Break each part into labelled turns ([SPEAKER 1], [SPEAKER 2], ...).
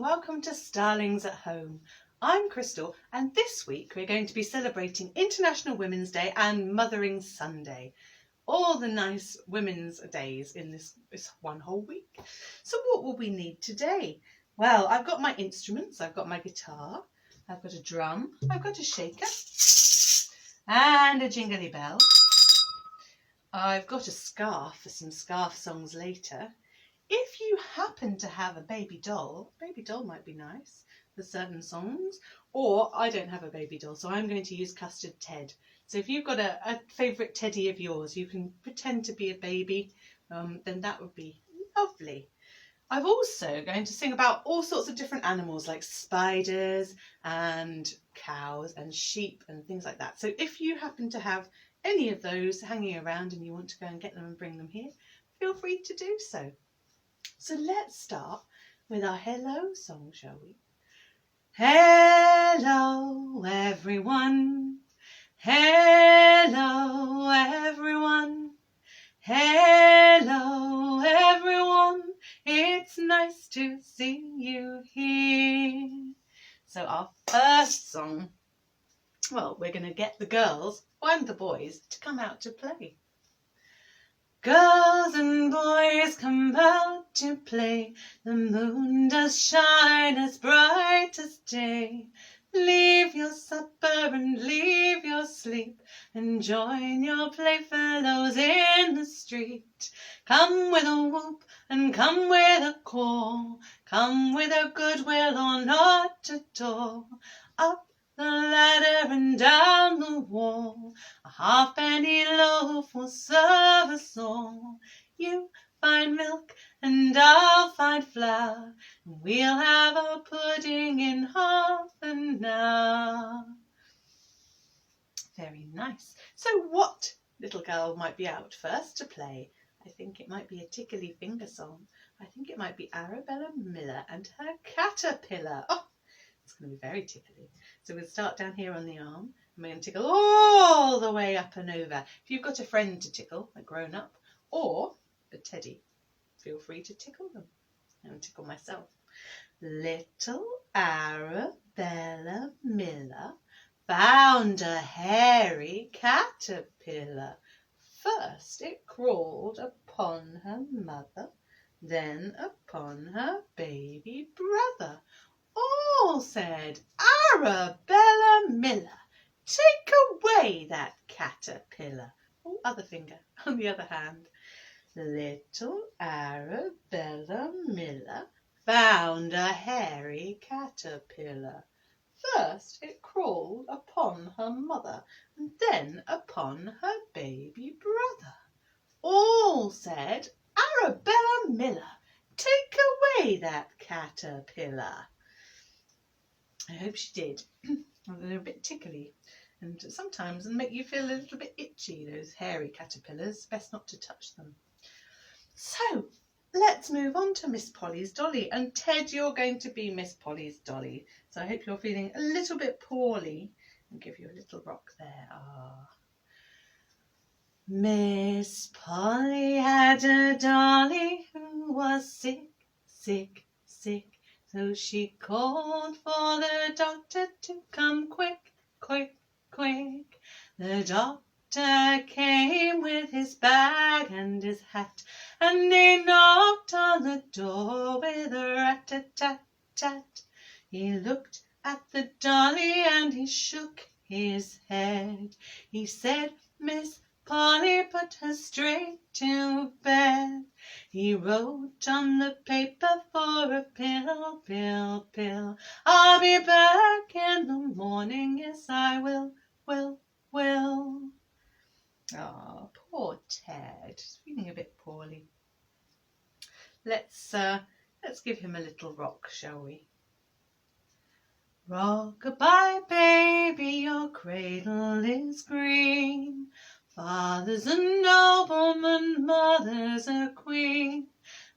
[SPEAKER 1] welcome to Starlings at Home. I'm Crystal and this week we're going to be celebrating International Women's Day and Mothering Sunday. All the nice women's days in this one whole week. So what will we need today? Well, I've got my instruments, I've got my guitar, I've got a drum, I've got a shaker and a jingly bell. I've got a scarf for some scarf songs later. If you happen to have a baby doll might be nice for certain songs, or I don't have a baby doll, so I'm going to use Custard Ted. So if you've got a favourite teddy of yours, you can pretend to be a baby, then that would be lovely. I'm also going to sing about all sorts of different animals like spiders and cows and sheep and things like that. So if you happen to have any of those hanging around and you want to go and get them and bring them here, feel free to do so. So let's start with our hello song, shall we? Hello everyone, hello everyone, hello everyone, it's nice to see you here. So our first song, well, we're going to get the girls and the boys to come out to play. Girls and boys come out to play, the moon does shine as bright as day. Leave your supper and leave your sleep, and join your playfellows in the street. Come with a whoop and come with a call, come with a goodwill or not at all. Up the ladder and down the wall, a halfpenny loaf will serve us all. You find milk and I'll find flour, and we'll have a pudding in half an hour. Very nice. So what little girl might be out first to play? I think it might be a tickly finger song. I think it might be Arabella Miller and her caterpillar. Oh, it's going to be very tickly. So we'll start down here on the arm, and we're going to tickle all the way up and over. If you've got a friend to tickle, a grown-up, or a teddy, feel free to tickle them. And tickle myself. Little Arabella Miller found a hairy caterpillar. First it crawled upon her mother, then upon her baby brother. All said, Arabella Miller, take away that caterpillar. Oh, other finger on the other hand. Little Arabella Miller found a hairy caterpillar. First it crawled upon her mother, and then upon her baby brother. All said, Arabella Miller, take away that caterpillar. I hope she did. They're a bit tickly and sometimes make you feel a little bit itchy, those hairy caterpillars. Best not to touch them. So let's move on to Miss Polly's dolly. And Ted, you're going to be Miss Polly's dolly. So I hope you're feeling a little bit poorly. I'll give you a little rock there. Ah. Miss Polly had a dolly who was sick, sick, sick. So she called for the doctor to come quick, quick, quick. The doctor came with his bag and his hat, and he knocked on the door with a rat-a-tat-tat. He looked at the dolly and he shook his head. He said, Miss Polly, put her straight to bed. He wrote on the paper for a pill, pill, pill. I'll be back in the morning, yes I will. Oh, poor Ted. He's feeling a bit poorly. Let's give him a little rock, shall we? Rock-a-bye, baby, your cradle is green. Father's a nobleman, mother's a queen.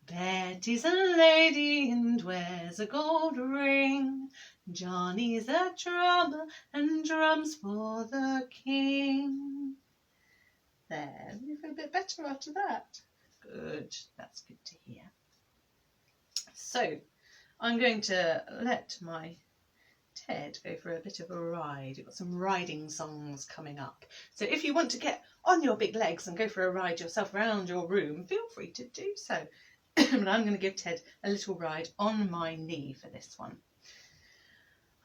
[SPEAKER 1] Betty's a lady and wears a gold ring. Johnny's a drummer and drums for the king. There, you feel a bit better after that. Good, that's good to hear. So, I'm going to let my Ted go for a bit of a ride. We've got some riding songs coming up. So if you want to get on your big legs and go for a ride yourself around your room, feel free to do so. But I'm going to give Ted a little ride on my knee for this one.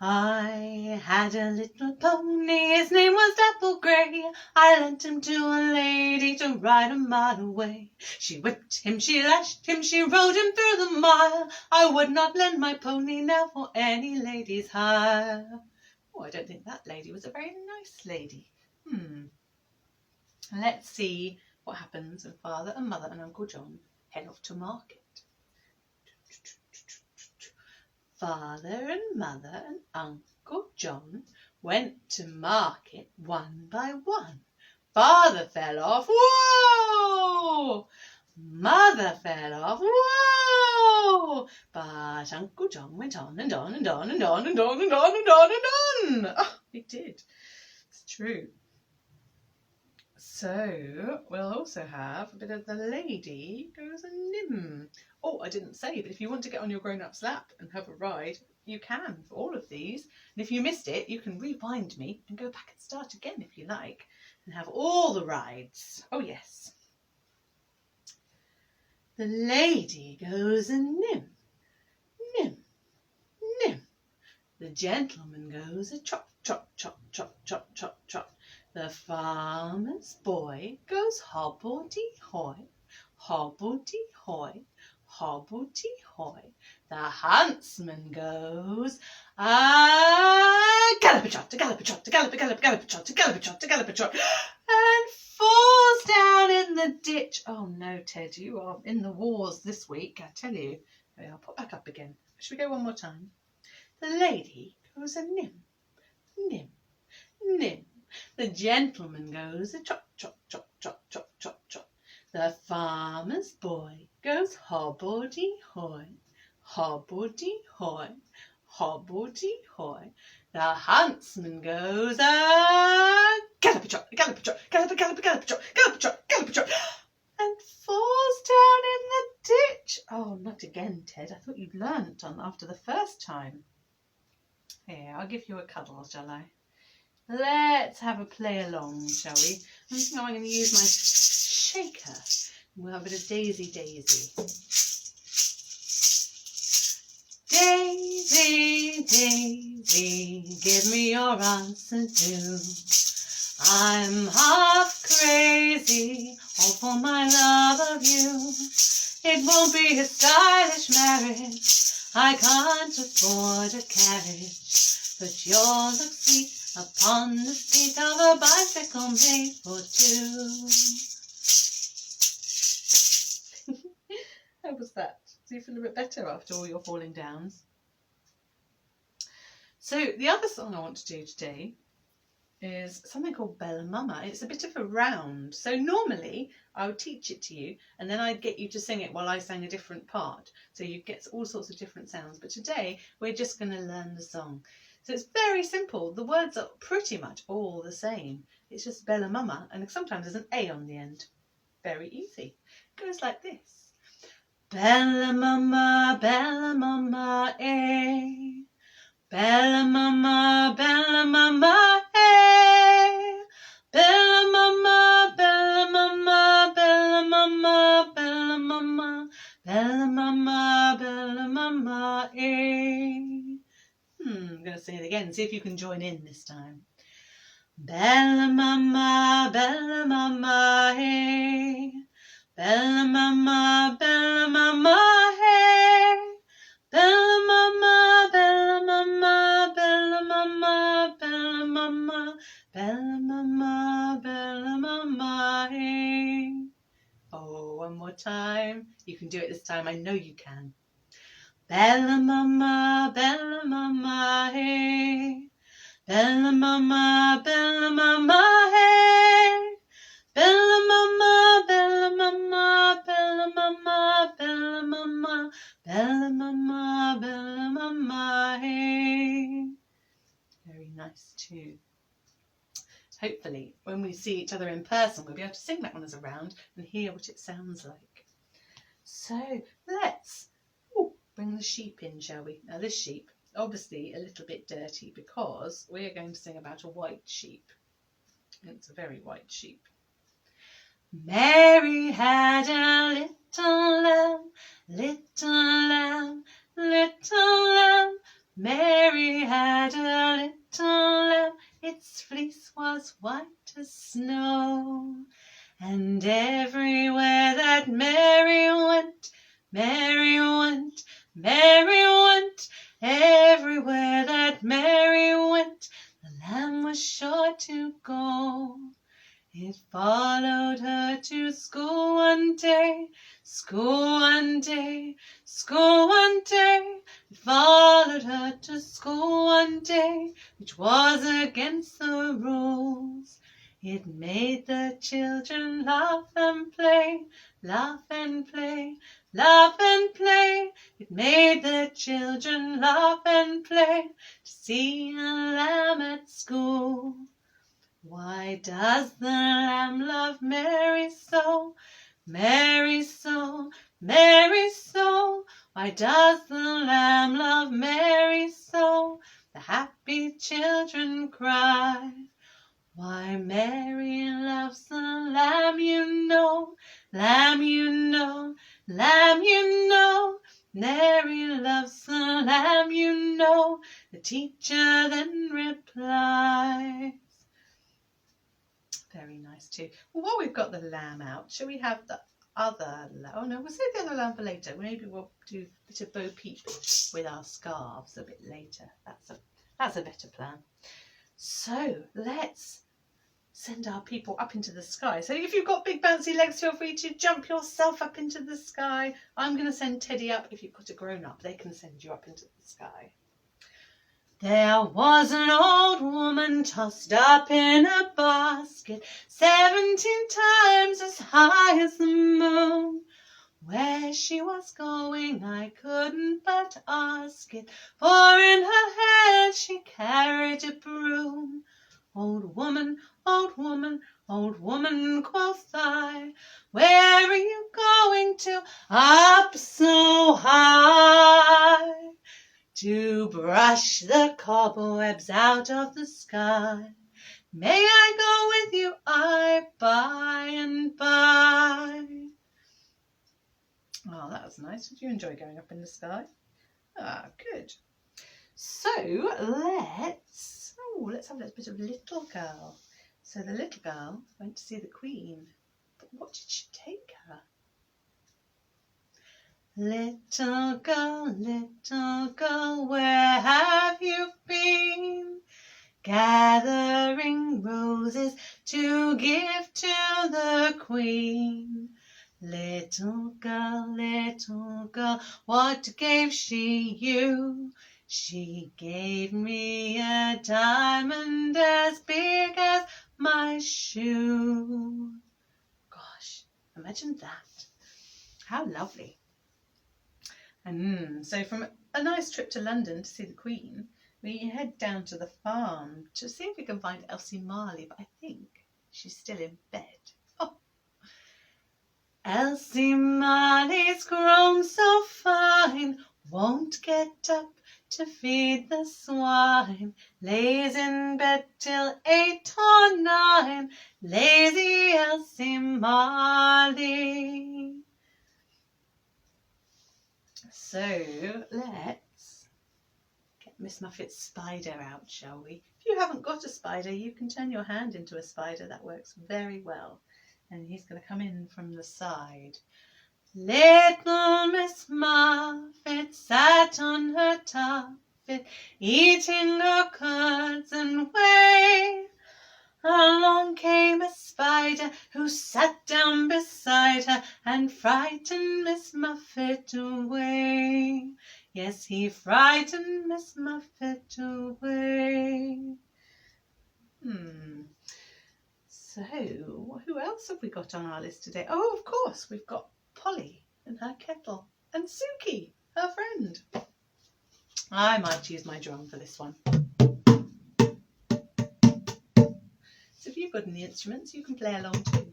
[SPEAKER 1] I had a little pony, his name was Dapple Grey. I lent him to a lady to ride a mile away. She whipped him, she lashed him, she rode him through the mile. I would not lend my pony now for any lady's hire. Oh, I don't think that lady was a very nice lady. Let's see what happens when Father and Mother and Uncle John head off to market. Father and Mother and Uncle John went to market one by one. Father fell off, whoa! Mother fell off, whoa! But Uncle John went on and on and on and on and on and on and on and on. Oh, he did. It's true. So we'll also have a bit of the lady goes a nim. Oh, I didn't say, but if you want to get on your grown-up's lap and have a ride, you can for all of these. And if you missed it, you can rewind me and go back and start again if you like and have all the rides. Oh, yes. The lady goes a nim, nim, nim. The gentleman goes a trot, trot, trot, trot, trot, trot, trot. The farmer's boy goes hobbledy-hoy, hobbledy-hoy, hobbledy-hoy. The huntsman goes gallop-a-trot, gallop-a-trot, gallop-a-gallop, gallop-a-trot, gallop-a-trot, gallop-a-trot, and falls down in the ditch. Oh no, Ted, you are in the wars this week, I tell you. I'll pop back up again. Should we go one more time? The lady goes a nim, nim, nim. The gentleman goes a trot, trot, trot, trot, trot, trot, trot. The farmer's boy goes hobbledy-hoy, hobbledy-hoy, hobbledy-hoy. The huntsman goes gallop-a-trot, gallop-a-trot, gallop-a-gallop, gallop-a-trot, gallop-a-trot, gallop-a-trot, and falls down in the ditch. Oh, not again, Ted. I thought you'd learnt after the first time. Here, I'll give you a cuddle, shall I? Let's have a play along, shall we? I think I'm going to use my shaker. We'll have a bit of Daisy, Daisy. Daisy, Daisy, give me your answer too. I'm half crazy, all for my love of you. It won't be a stylish marriage, I can't afford a carriage, but you'll look sweet upon the seat of a bicycle made for two. How was that? Do you feel a bit better after all your falling downs? So the other song I want to do today is something called Bella Mama. It's a bit of a round. So normally I would teach it to you and then I'd get you to sing it while I sang a different part. So you get all sorts of different sounds. But today we're just going to learn the song. So it's very simple. The words are pretty much all the same. It's just Bella Mama, and sometimes there's an A on the end. Very easy. It goes like this. Bella Mama, eh. Bella Mama, eh. Bella Mama, Bella Mama, Bella Mama, Bella Mama, Bella Mama, Bella Mama, eh. I'm going to sing it again. See if you can join in this time. Bella Mama, hey. Bella Mama, hey. Bella Mama, Bella Mama, Bella Mama, Bella Mama, Bella Mama, Bella Mama, hey. Oh, one more time. You can do it this time. I know you can. Bella Mama, hey. Bella Mama, hey. Bella Mama, Bella Mama, Bella Mama, Bella Mama, Bella Mama, Bella Mama, hey. Very nice too. Hopefully, when we see each other in person, we'll be able to sing that one as a round and hear what it sounds like. So let's bring the sheep in, shall we? Now this sheep, obviously a little bit dirty because we're going to sing about a white sheep. It's a very white sheep. Mary had a little lamb, little lamb, little lamb. Mary had a little lamb, its fleece was white as snow. And everywhere that Mary went, Mary went, Mary went. Everywhere that Mary went, the lamb was sure to go. It followed her to school one day, school one day, school one day. It followed her to school one day, which was against the rules. It made the children laugh and play, laugh and play, laugh and play. It made the children laugh and play to see a lamb at school. Why does the lamb love Mary so? Mary so, Mary so. Why does the lamb love Mary so? The happy children cry. Why Mary loves the lamb, you know, lamb, you know, lamb, you know. Mary loves the lamb, you know. The teacher then replies. Very nice too. Well, while we've got the lamb out, shall we have the other lamb? Oh no, we'll save the other lamb for later. Maybe we'll do a bit of Bo Peep with our scarves a bit later. That's a better plan. So let's send our people up into the sky. So if you've got big bouncy legs, feel free to jump yourself up into the sky. I'm going to send Teddy up. If you've got a grown up, they can send you up into the sky. There was an old woman tossed up in a basket, 17 times as high as the moon. Where she was going I couldn't but ask it, for in her hand she carried a broom. Old woman, old woman, old woman, quoth I, where are you going to up so high? To brush the cobwebs out of the sky. May I go with you, I, by and by? Oh, that was nice. Did you enjoy going up in the sky? Ah, good. So let's have a bit of Little Girl. So the little girl went to see the Queen. But what did she take her? Little girl, where have you been? Gathering roses to give to the Queen. Little girl, what gave she you? She gave me a diamond as big as my shoe. Gosh, imagine that. How lovely. So from a nice trip to London to see the Queen, we head down to the farm to see if we can find Elsie Marley, but I think she's still in bed. Oh. Elsie Marley's grown so fine, won't get up to feed the swine, lays in bed till 8 or 9, lazy Elsie Marley. So let's get Miss Muffet's spider out, shall we? If you haven't got a spider, you can turn your hand into a spider. That works very well. And he's going to come in from the side. Little Miss Muffet sat on her tuffet, eating her curds and whey. Along came a spider who sat down beside her and frightened Miss Muffet away. Yes, he frightened Miss Muffet away. So, who else have we got on our list today? Oh, of course, we've got Polly and her kettle and Suki, her friend. I might use my drum for this one. So if you've got any instruments, you can play along too.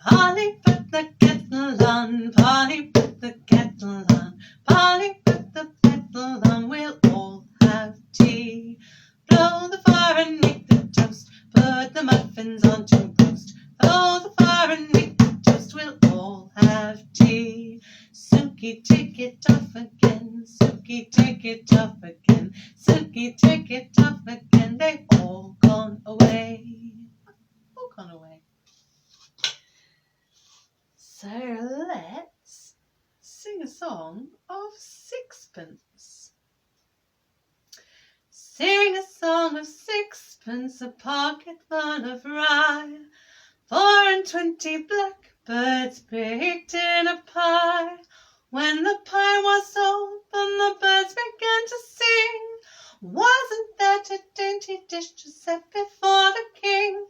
[SPEAKER 1] Polly put the kettle on, Polly put the kettle on, Holly, put the kettle on, we'll all have tea. Blow the fire and make the toast, put the muffins on to roast. Blow the fire and make the toast, we'll all have tea. Suki, take it off again, Suki, take it off again, Suki, take it off again, they've all gone away. All gone away. So let's sing a song of sixpence. Sing a song of sixpence, a pocket full of rye, 24 blackbirds baked in a pie. When the pie was open, the birds began to sing. Wasn't that a dainty dish to set before the king?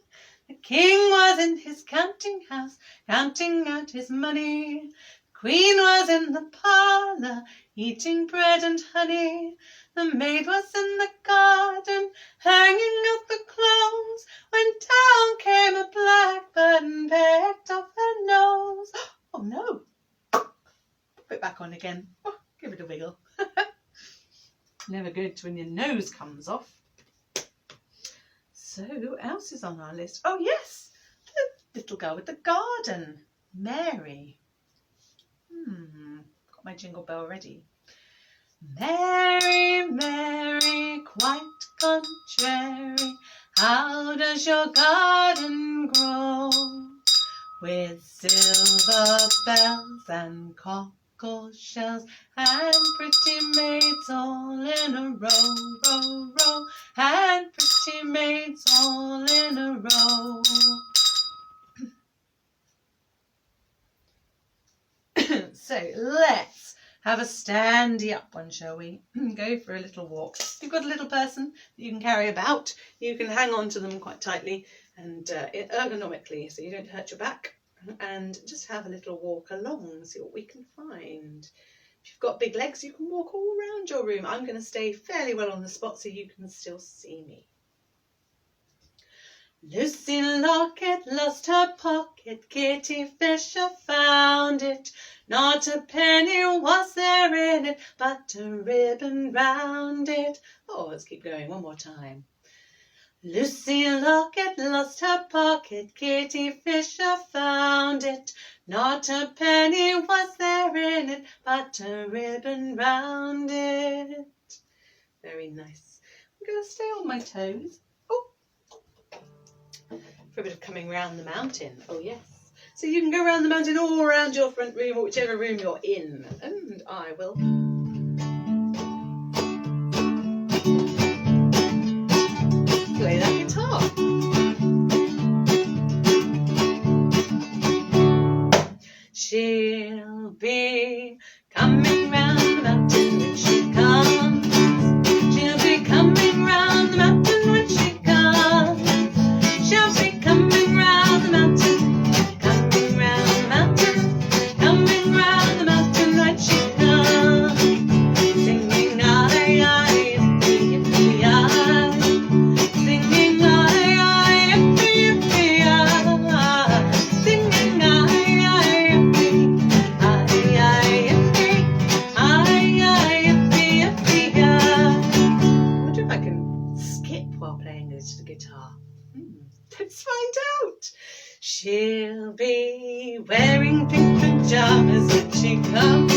[SPEAKER 1] The king was in his counting house, counting out his money. The queen was in the parlour, eating bread and honey. The maid was in the garden, hanging up the clothes, when down came a blackbird and pecked off her nose. Oh no! Put it back on again. Oh, give it a wiggle. Never good when your nose comes off. So who else is on our list? Oh yes, the little girl with the garden, Mary. Got my jingle bell ready. Mary, Mary, quite contrary, how does your garden grow? With silver bells and cockle shells and pretty maids all in a row, row, row, and pretty maids all in a row. So let's have a standy up one, shall we? Go for a little walk. If you've got a little person that you can carry about, you can hang on to them quite tightly and ergonomically so you don't hurt your back, and just have a little walk along and see what we can find. If you've got big legs, you can walk all around your room. I'm going to stay fairly well on the spot so you can still see me. Lucy Locket lost her pocket, Kitty Fisher found it. Not a penny was there in it, but a ribbon round it. Oh, let's keep going one more time. Lucy Locket lost her pocket, Kitty Fisher found it. Not a penny was there in it, but a ribbon round it. Very nice. I'm going to stay on my toes. Oh, for a bit of coming round the mountain. Oh yes. So you can go around the mountain or around your front room or whichever room you're in. And I will play that guitar. She'll be coming round the mountain when she comes. She'll be coming round the mountain when she comes. She'll be coming round the mountain, coming round the mountain, coming round the mountain when she comes. Singing aye, aye, yippee, yippee, aye. Singing aye, aye, yippee, yippee, aye. Singing aye, aye, yippee, aye, aye, yippee, aye, aye, yippee, yippee, aye. I wonder if I can skip while playing this guitar. Let's find out. She'll be wearing pink pajamas when she comes.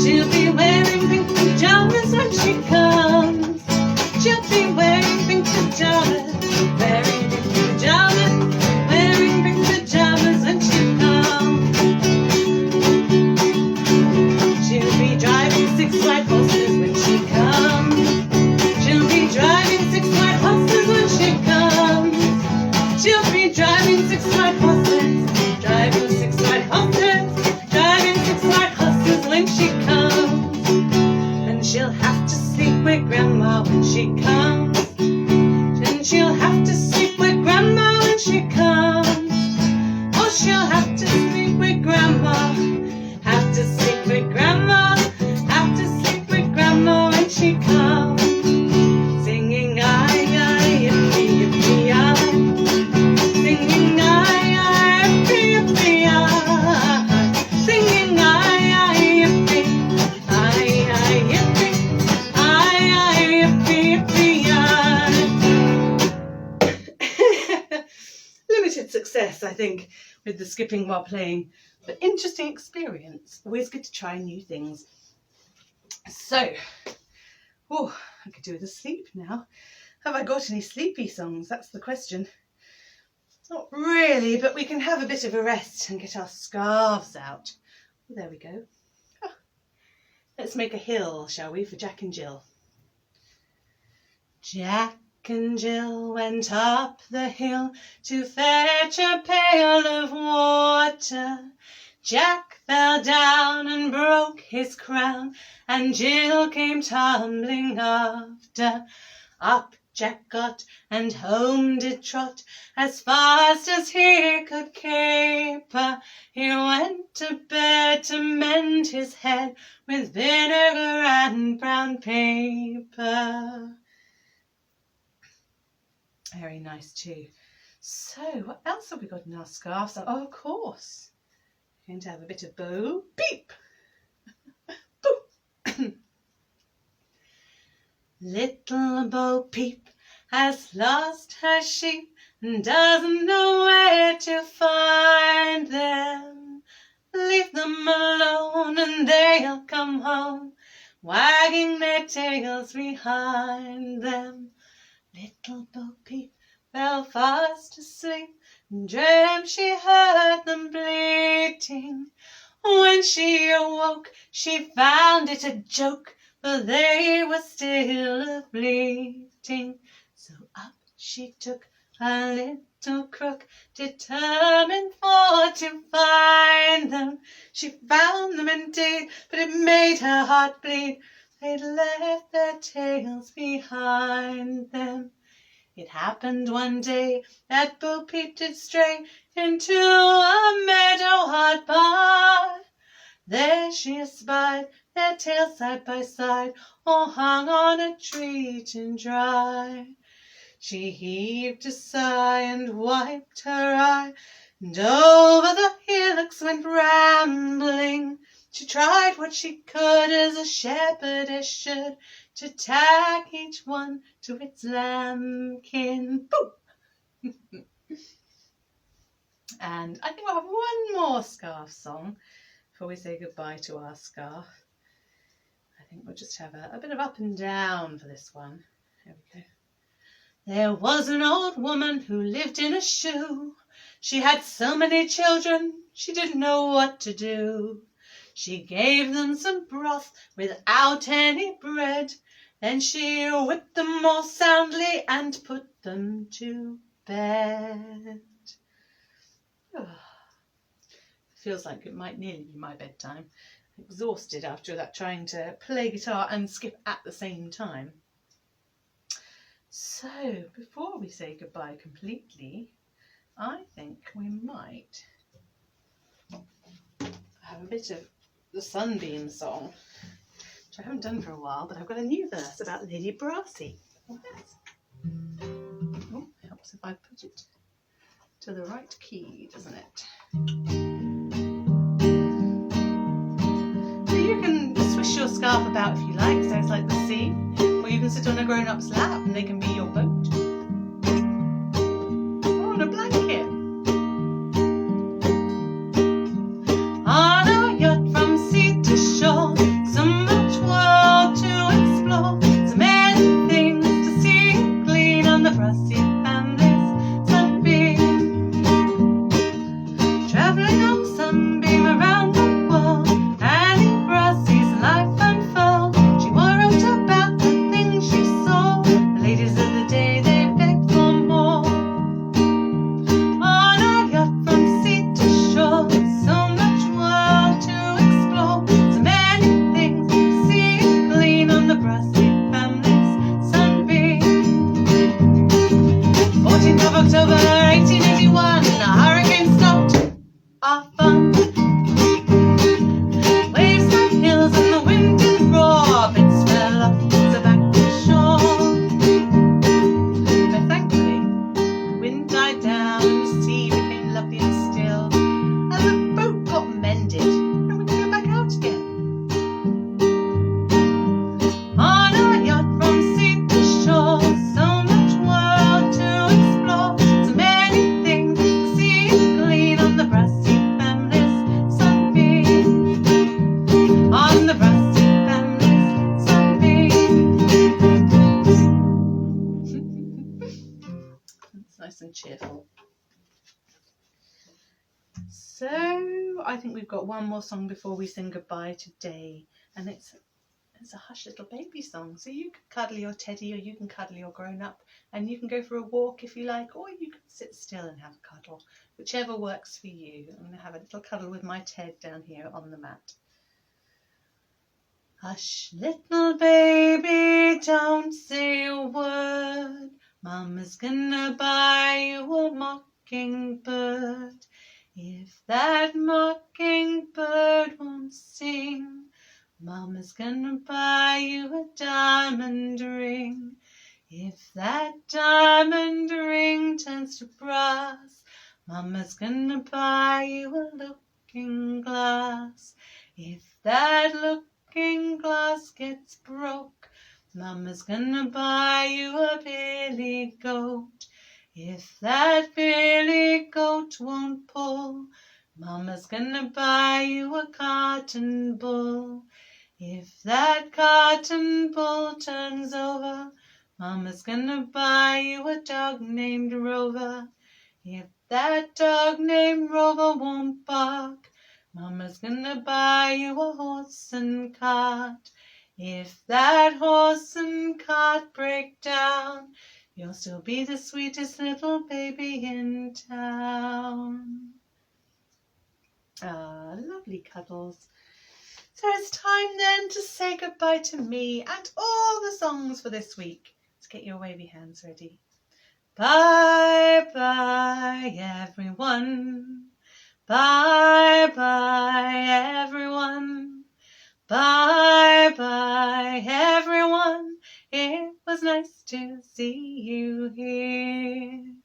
[SPEAKER 1] She'll be wearing pink pajamas when she comes. She'll be wearing pink pajamas, wearing pink pajamas, wearing pink pajamas when she comes. She'll be driving 6 white horses when she comes. She'll be driving 6 white horses when she comes. She'll be driving 6 white horses, driving 6 white horses, driving 6 white horses when she comes. And she'll have to sleep with Grandma when she comes. And she'll have to sleep with Grandma when she comes. Oh, she'll have to sleep with Grandma, have to sleep with Grandma, have to sleep with Grandma when she comes. Singing aye, aye, yippee, yippee, aye. Singing aye, aye, yippee, yippee, aye. Singing aye, aye, yippee, progress, I think, with the skipping while playing. But interesting experience. Always good to try new things. So, oh, I could do with a sleep now. Have I got any sleepy songs? That's the question. Not really, but we can have a bit of a rest and get our scarves out. Well, there we go. Oh. Let's make a hill, shall we, for Jack and Jill. Jack and Jill went up the hill to fetch a pail of water. Jack fell down and broke his crown, and Jill came tumbling after. Up Jack got, and home did trot, as fast as he could caper. He went to bed to mend his head, with vinegar and brown paper. Very nice too. So, what else have we got in our scarves? Oh, of course. We're going to have a bit of Bo Peep. Little Bo Peep has lost her sheep and doesn't know where to find them. Leave them alone and they'll come home, wagging their tails behind them. Little Bo Peep fell fast asleep and dreamt she heard them bleating. When she awoke, she found it a joke, for they were still a-bleating. So up she took a little crook, determined for to find them. She found them indeed, but it made her heart bleed. They'd left their tails behind them. It happened one day that Bo Peep did stray into a meadow hard by. There she espied their tails side by side, all hung on a tree to dry. She heaved a sigh and wiped her eye, and over the hillocks went rambling. She tried what she could, as a shepherdess should, to tack each one to its lambkin. Boom! And I think we'll have one more scarf song before we say goodbye to our scarf. I think we'll just have a bit of up and down for this one. Here we go. There was an old woman who lived in a shoe. She had so many children, she didn't know what to do. She gave them some broth without any bread. Then she whipped them all soundly and put them to bed. Oh, feels like it might nearly be my bedtime. Exhausted after that, trying to play guitar and skip at the same time. So, before we say goodbye completely, I think we might have a bit of the Sunbeam song, which I haven't done for a while, but I've got a new verse about Lady Brassey. Oh, helps if I put it to the right key, doesn't it? So you can swish your scarf about if you like, so it's like the sea, or you can sit on a grown-up's lap and they can be your boat. Or on a blanket. On a yacht from sea to shore, so much world to explore, so many things to see and glean on the Brassey family's Sunbeam. Travelling on Sunbeam around the world, Annie Brassey's life unfold. She wrote about the things she saw, the ladies of cheerful. So I think we've got one more song before we sing goodbye today, and it's a hush little baby song. So you can cuddle your teddy, or you can cuddle your grown up, and you can go for a walk if you like, or you can sit still and have a cuddle, whichever works for you. I'm going to have a little cuddle with my Ted down here on the mat. Hush, little baby, don't say a word. Mama's gonna buy you a mockingbird. If that mockingbird won't sing, Mama's gonna buy you a diamond ring. If that diamond ring turns to brass, Mama's gonna buy you a looking glass. If that looking glass gets broke, Mama's gonna buy you a billy goat. If that billy goat won't pull, Mama's gonna buy you a cotton bull. If that cotton bull turns over, Mama's gonna buy you a dog named Rover. If that dog named Rover won't bark, Mama's gonna buy you a horse and cart. If that horse and cart break down, you'll still be the sweetest little baby in town. Ah, lovely cuddles. So it's time then to say goodbye to me and all the songs for this week. Let's get your wavy hands ready. Bye bye everyone. Bye bye everyone. Bye bye everyone. It was nice to see you here.